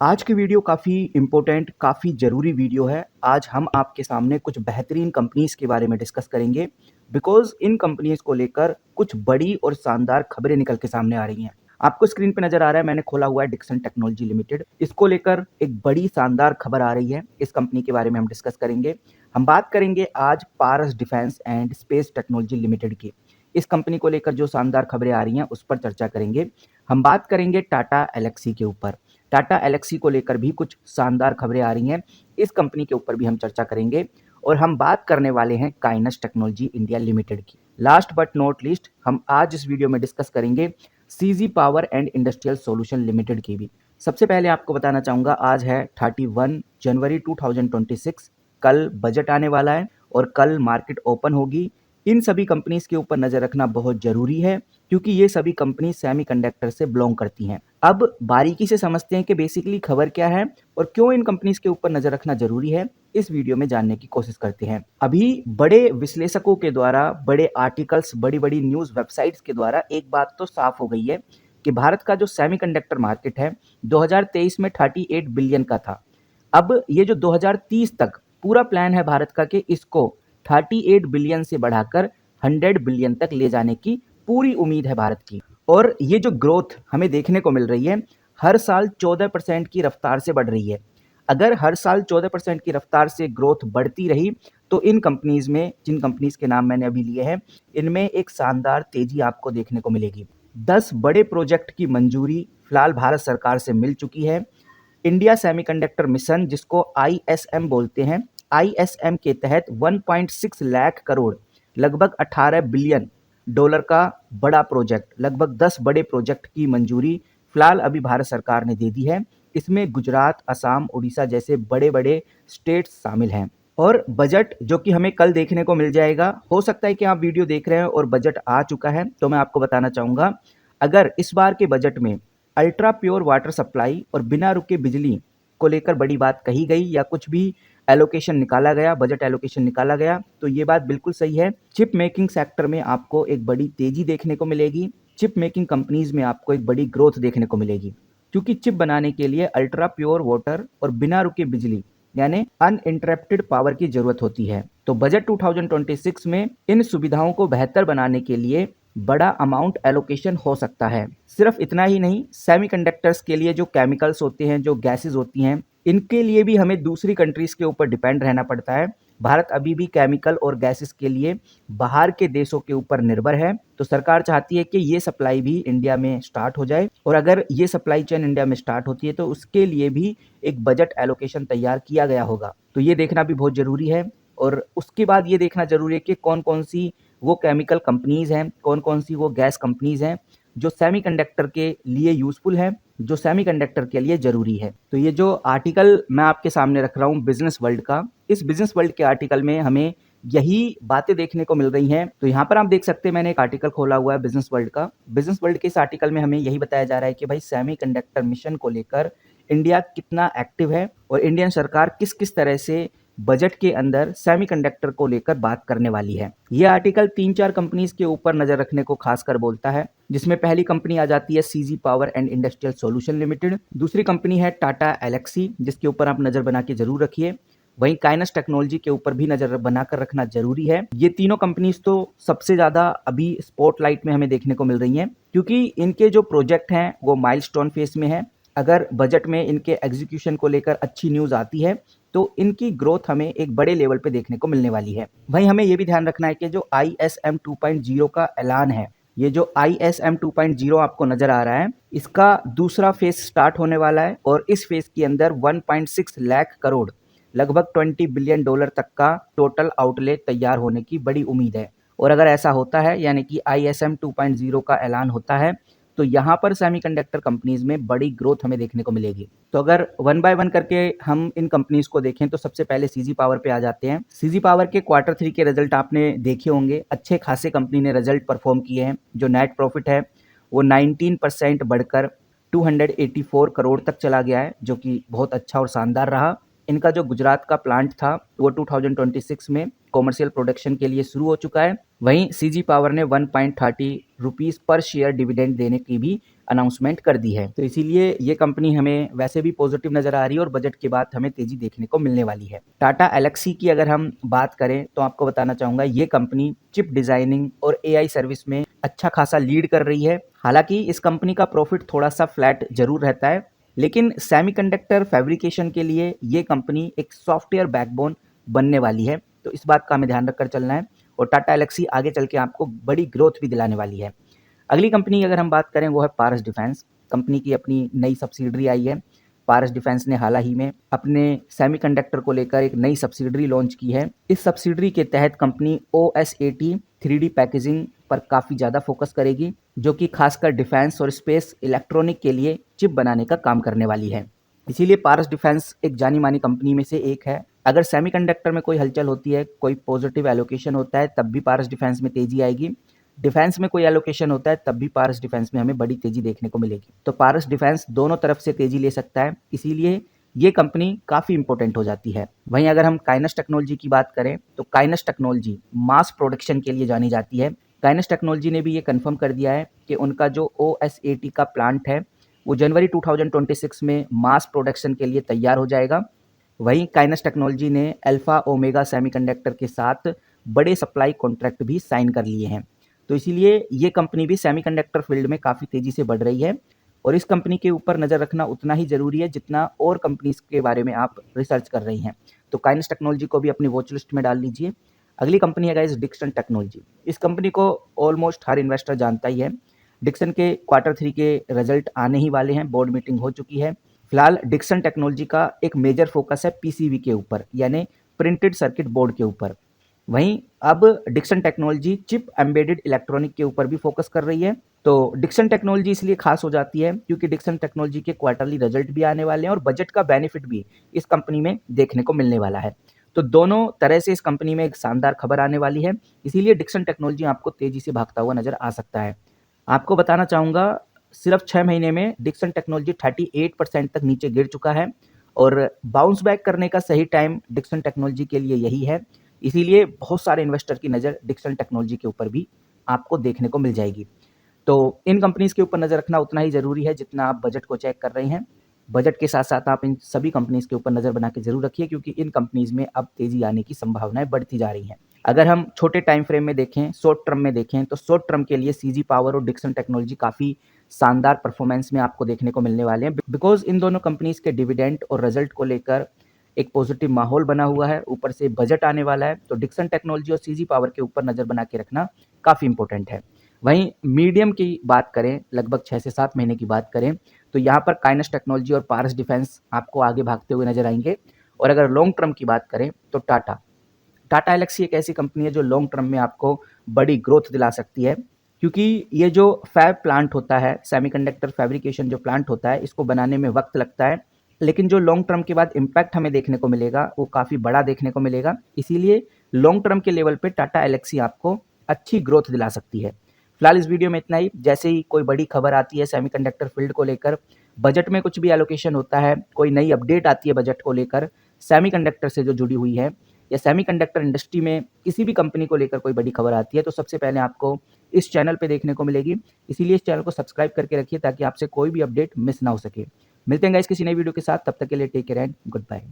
आज की वीडियो काफ़ी इम्पोर्टेंट, काफ़ी ज़रूरी वीडियो है। आज हम आपके सामने कुछ बेहतरीन कंपनीज़ के बारे में डिस्कस करेंगे बिकॉज़ इन कंपनीज़ को लेकर कुछ बड़ी और शानदार खबरें निकल के सामने आ रही हैं। आपको स्क्रीन पे नज़र आ रहा है, मैंने खोला हुआ है डिक्सन टेक्नोलॉजी लिमिटेड। इसको लेकर एक बड़ी शानदार खबर आ रही है। इस कंपनी के बारे में हम डिस्कस करेंगे। हम बात करेंगे आज Paras Defence and Space Technology Limited की। इस कंपनी को लेकर जो शानदार खबरें आ रही हैं उस पर चर्चा करेंगे। हम बात करेंगे टाटा एल्क्सी के ऊपर। टाटा एल्क्सी को लेकर भी कुछ शानदार खबरें आ रही हैं। इस कंपनी के ऊपर भी हम चर्चा करेंगे और हम बात करने वाले हैं काइनस टेक्नोलॉजी इंडिया लिमिटेड की। लास्ट बट नॉट लीस्ट हम आज इस वीडियो में डिस्कस करेंगे CG power and industrial solution limited की भी। सबसे पहले आपको बताना चाहूँगा, आज है 31 जनवरी 2026। कल बजट आने वाला है और कल मार्केट ओपन होगी। इन सभी कंपनीज के ऊपर नज़र रखना बहुत ज़रूरी है क्योंकि ये सभी कंपनी सेमीकंडक्टर से बिलोंग करती हैं। अब बारीकी से समझते हैं कि बेसिकली खबर क्या है और क्यों इन कंपनीज के ऊपर नज़र रखना ज़रूरी है। इस वीडियो में जानने की कोशिश करते हैं। अभी बड़े विश्लेषकों के द्वारा, बड़े आर्टिकल्स, बड़ी बड़ी न्यूज़ वेबसाइट्स के द्वारा एक बात तो साफ हो गई है कि भारत का जो सेमीकंडक्टर मार्केट है 2023 में 38 बिलियन का था। अब ये जो 2030 तक पूरा प्लान है भारत का कि इसको 38 बिलियन से बढ़ाकर 100 बिलियन तक ले जाने की पूरी उम्मीद है भारत की। और ये जो ग्रोथ हमें देखने को मिल रही है, हर साल 14% की रफ्तार से बढ़ रही है। अगर हर साल 14% की रफ्तार से ग्रोथ बढ़ती रही तो इन कंपनीज में, जिन कंपनीज के नाम मैंने अभी लिए हैं, इनमें एक शानदार तेजी आपको देखने को मिलेगी। 10 बड़े प्रोजेक्ट की मंजूरी फिलहाल भारत सरकार से मिल चुकी है। इंडिया सेमीकंडक्टर मिशन, जिसको आईएसएम बोलते हैं, आईएसएम के तहत 1.6 लाख करोड़, लगभग 18 बिलियन डॉलर का बड़ा प्रोजेक्ट, लगभग 10 बड़े प्रोजेक्ट की मंजूरी फिलहाल अभी भारत सरकार ने दे दी है। इसमें गुजरात, असम, उड़ीसा जैसे बड़े बड़े स्टेट्स शामिल हैं। और बजट जो कि हमें कल देखने को मिल जाएगा, हो सकता है कि आप वीडियो देख रहे हैं और बजट आ चुका है, तो मैं आपको बताना चाहूँगा, अगर इस बार के बजट में अल्ट्रा प्योर वाटर सप्लाई और बिना रुके बिजली को लेकर बड़ी बात कही गई या कुछ भी एलोकेशन निकाला गया, बजट एलोकेशन निकाला गया, तो ये बात बिल्कुल सही है। चिप मेकिंग सेक्टर में आपको एक बड़ी तेजी देखने को मिलेगी। चिप मेकिंग कंपनीज में आपको एक बड़ी ग्रोथ देखने को मिलेगी क्योंकि चिप बनाने के लिए अल्ट्रा प्योर वाटर और बिना रुके बिजली यानी अनइंटरप्टेड पावर की जरूरत होती है। तो बजट 2026 में इन सुविधाओं को बेहतर बनाने के लिए बड़ा अमाउंट एलोकेशन हो सकता है। सिर्फ इतना ही नहीं, सेमीकंडक्टर्स के लिए जो केमिकल्स होते हैं, जो गैसेस होती हैं, इनके लिए भी हमें दूसरी कंट्रीज के ऊपर डिपेंड रहना पड़ता है। भारत अभी भी केमिकल और गैसेस के लिए बाहर के देशों के ऊपर निर्भर है। तो सरकार चाहती है कि ये सप्लाई भी इंडिया में स्टार्ट हो जाए और अगर ये सप्लाई चेन इंडिया में स्टार्ट होती है तो उसके लिए भी एक बजट एलोकेशन तैयार किया गया होगा। तो ये देखना भी बहुत ज़रूरी है। और उसके बाद ये देखना ज़रूरी है कि कौन कौन सी वो केमिकल कंपनीज़ हैं, कौन कौन सी वो गैस कंपनीज़ हैं जो सेमीकंडक्टर के लिए यूज़फुल है, जो सेमीकंडक्टर के लिए ज़रूरी है। तो ये जो आर्टिकल मैं आपके सामने रख रहा हूँ बिजनेस वर्ल्ड का, इस बिजनेस वर्ल्ड के आर्टिकल में हमें यही बातें देखने को मिल रही हैं। तो यहाँ पर आप देख सकते हैं, मैंने एक आर्टिकल खोला हुआ है बिजनेस वर्ल्ड का। बिजनेस वर्ल्ड के इस आर्टिकल में हमें यही बताया जा रहा है कि भाई सेमीकंडक्टर मिशन को लेकर इंडिया कितना एक्टिव है और इंडियन सरकार किस किस तरह से बजट के अंदर सेमीकंडक्टर को लेकर बात करने वाली है। यह आर्टिकल 3-4 कंपनीज के ऊपर नजर रखने को खासकर बोलता है, जिसमें पहली कंपनी आ जाती है CG power and industrial solution limited. दूसरी कंपनी है टाटा एल्क्सी, जिसके ऊपर आप नजर बना के जरूर रखिए। वहीं काइनस टेक्नोलॉजी के ऊपर भी नजर बनाकर रखना जरूरी है। ये तीनों कंपनीज तो सबसे ज्यादा अभी स्पॉटलाइट में हमें देखने को मिल रही हैं क्योंकि इनके जो प्रोजेक्ट हैं वो माइलस्टोन फेस में है। अगर बजट में इनके एग्जीक्यूशन को लेकर अच्छी न्यूज आती है तो इनकी ग्रोथ हमें एक बड़े लेवल पे देखने को मिलने वाली है। वहीं हमें यह भी ध्यान रखना है कि जो ISM 2.0 का ऐलान है, ये जो ISM 2.0 आपको नजर आ रहा है, इसका दूसरा फेज स्टार्ट होने वाला है और इस फेज के अंदर 1.6 लाख करोड़, लगभग 20 बिलियन डॉलर तक का टोटल आउटलेट तैयार होने की बड़ी उम्मीद है। और अगर ऐसा होता है, यानी कि ISM 2.0 का ऐलान होता है, तो यहाँ पर सेमीकंडक्टर कंपनीज में बड़ी ग्रोथ हमें देखने को मिलेगी। तो अगर वन बाय वन करके हम इन कंपनीज को देखें तो सबसे पहले सीजी पावर पे आ जाते हैं। सीजी पावर के Q3 के रिजल्ट आपने देखे होंगे, अच्छे खासे कंपनी ने रिजल्ट परफॉर्म किए हैं। जो नेट प्रॉफिट है वो 19% बढ़कर 284 करोड़ तक चला गया है, जो कि बहुत अच्छा और शानदार रहा। इनका जो गुजरात का प्लांट था वो 2026 में कॉमर्शियल प्रोडक्शन के लिए शुरू हो चुका है। वहीं सीजी पावर ने 1.30 रुपीस पर शेयर डिविडेंड देने की भी अनाउंसमेंट कर दी है। तो इसीलिए ये कंपनी हमें वैसे भी पॉजिटिव नजर आ रही है और बजट के बाद हमें तेजी देखने को मिलने वाली है। टाटा एलेक्सी की अगर हम बात करें तो आपको बताना चाहूंगा ये कंपनी चिप डिजाइनिंग और एआई सर्विस में अच्छा खासा लीड कर रही है। हालांकि इस कंपनी का प्रॉफिट थोड़ा सा फ्लैट जरूर रहता है, लेकिन सेमीकंडक्टर फैब्रिकेशन के लिए ये कंपनी एक सॉफ्टवेयर बैकबोन बनने वाली है। तो इस बात का हमें ध्यान रखकर चलना है और टाटा एलेक्सी आगे चल के आपको बड़ी ग्रोथ भी दिलाने वाली है। अगली कंपनी की अगर हम बात करें वो है पारस डिफेंस। कंपनी की अपनी नई सब्सिडरी आई है। पारस डिफेंस ने हाल ही में अपने सेमीकंडक्टर को लेकर एक नई सब्सिडरी लॉन्च की है। इस सब्सिडरी के तहत कंपनी OSAT 3D पैकेजिंग पर काफ़ी ज़्यादा फोकस करेगी, जो कि खासकर डिफेंस और स्पेस इलेक्ट्रॉनिक के लिए चिप बनाने का काम करने वाली है। इसीलिए पारस डिफेंस एक जानी मानी कंपनी में से एक है। अगर सेमीकंडक्टर में कोई हलचल होती है, कोई पॉजिटिव एलोकेशन होता है, तब भी पारस डिफेंस में तेजी आएगी। डिफेंस में कोई एलोकेशन होता है तब भी पारस डिफेंस में हमें बड़ी तेजी देखने को मिलेगी। तो पारस डिफेंस दोनों तरफ से तेजी ले सकता है, इसीलिए ये कंपनी काफ़ी इंपॉर्टेंट हो जाती है। वहीं अगर हम काइनस टेक्नोलॉजी की बात करें तो काइनस टेक्नोलॉजी मास प्रोडक्शन के लिए जानी जाती है। काइनस टेक्नोलॉजी ने भी ये कंफर्म कर दिया है कि उनका जो OSAT का प्लांट है वो जनवरी 2026 में मास प्रोडक्शन के लिए तैयार हो जाएगा। वहीं काइनस टेक्नोलॉजी ने अल्फा ओमेगा सेमीकंडक्टर के साथ बड़े सप्लाई कॉन्ट्रैक्ट भी साइन कर लिए हैं। तो इसीलिए ये कंपनी भी सेमीकंडक्टर फील्ड में काफ़ी तेज़ी से बढ़ रही है और इस कंपनी के ऊपर नज़र रखना उतना ही ज़रूरी है जितना और कंपनीज के बारे में आप रिसर्च कर रही हैं। तो काइनस टेक्नोलॉजी को भी अपनी वॉच लिस्ट में डाल लीजिए। अगली कंपनी है गाइस डिक्सन टेक्नोलॉजी। इस कंपनी को ऑलमोस्ट हर इन्वेस्टर जानता ही है। डिक्सन के Q3 के रिजल्ट आने ही वाले हैं, बोर्ड मीटिंग हो चुकी है। फिलहाल डिक्सन टेक्नोलॉजी का एक मेजर फोकस है पीसीबी के ऊपर, यानी प्रिंटेड सर्किट बोर्ड के ऊपर। वहीं अब Dixon technology chip embedded electronic के ऊपर भी फोकस कर रही है। तो डिक्सन टेक्नोलॉजी इसलिए खास हो जाती है क्योंकि डिक्सन टेक्नोलॉजी के क्वार्टरली रिजल्ट भी आने वाले हैं और बजट का बेनिफिट भी इस कंपनी में देखने को मिलने वाला है। तो दोनों तरह से इस कंपनी में एक शानदार खबर आने वाली है, इसीलिए डिक्सन टेक्नोलॉजी आपको तेजी से भागता हुआ नजर आ सकता है। आपको बताना चाहूँगा सिर्फ 6 महीने में डिक्सन टेक्नोलॉजी 38% तक नीचे गिर चुका है और बाउंस बैक करने का सही टाइम डिक्सन टेक्नोलॉजी के लिए यही है। इसीलिए बहुत सारे इन्वेस्टर की नज़र डिक्सन टेक्नोलॉजी के ऊपर भी आपको देखने को मिल जाएगी। तो इन कंपनीज़ के ऊपर नज़र रखना उतना ही ज़रूरी है जितना आप बजट को चेक कर रहे हैं। बजट के साथ साथ आप इन सभी कंपनीज़ के ऊपर नज़र बना के ज़रूर रखिए क्योंकि इन कंपनीज़ में अब तेज़ी आने की संभावनाएं बढ़ती जा रही हैं। अगर हम छोटे टाइम फ्रेम में देखें, शॉर्ट टर्म में देखें, तो शॉर्ट टर्म के लिए सीजी पावर और डिक्सन टेक्नोलॉजी काफ़ी शानदार परफॉर्मेंस में आपको देखने को मिलने वाले हैं बिकॉज इन दोनों कंपनीज़ के डिविडेंड और रिजल्ट को लेकर एक पॉजिटिव माहौल बना हुआ है, ऊपर से बजट आने वाला है। तो डिक्सन टेक्नोलॉजी और सीजी पावर के ऊपर नज़र बना के रखना काफ़ी इंपॉर्टेंट है। वहीं मीडियम की बात करें, लगभग 6 से 7 महीने की बात करें, तो यहाँ पर काइनस टेक्नोलॉजी और पारस डिफेंस आपको आगे भागते हुए नजर आएंगे। और अगर लॉन्ग टर्म की बात करें तो टाटा एलेक्सी एक ऐसी कंपनी है जो लॉन्ग टर्म में आपको बड़ी ग्रोथ दिला सकती है क्योंकि ये जो फैब प्लांट होता है, सेमीकंडक्टर फैब्रिकेशन जो प्लांट होता है, इसको बनाने में वक्त लगता है, लेकिन जो लॉन्ग टर्म के बाद इम्पैक्ट हमें देखने को मिलेगा वो काफ़ी बड़ा देखने को मिलेगा। इसीलिए लॉन्ग टर्म के लेवल पे टाटा एलेक्सी आपको अच्छी ग्रोथ दिला सकती है। फिलहाल इस वीडियो में इतना ही। जैसे ही कोई बड़ी खबर आती है सेमीकंडक्टर फील्ड को लेकर, बजट में कुछ भी एलोकेशन होता है, कोई नई अपडेट आती है बजट को लेकर सेमीकंडक्टर से जो जुड़ी हुई है या सेमीकंडक्टर इंडस्ट्री में किसी भी कंपनी को लेकर कोई बड़ी खबर आती है, तो सबसे पहले आपको इस चैनल पे देखने को मिलेगी। इसीलिए इस चैनल को सब्सक्राइब करके रखिए ताकि आपसे कोई भी अपडेट मिस ना हो सके। मिलते हैं गाइस किसी नई वीडियो के साथ, तब तक के लिए take care and good bye.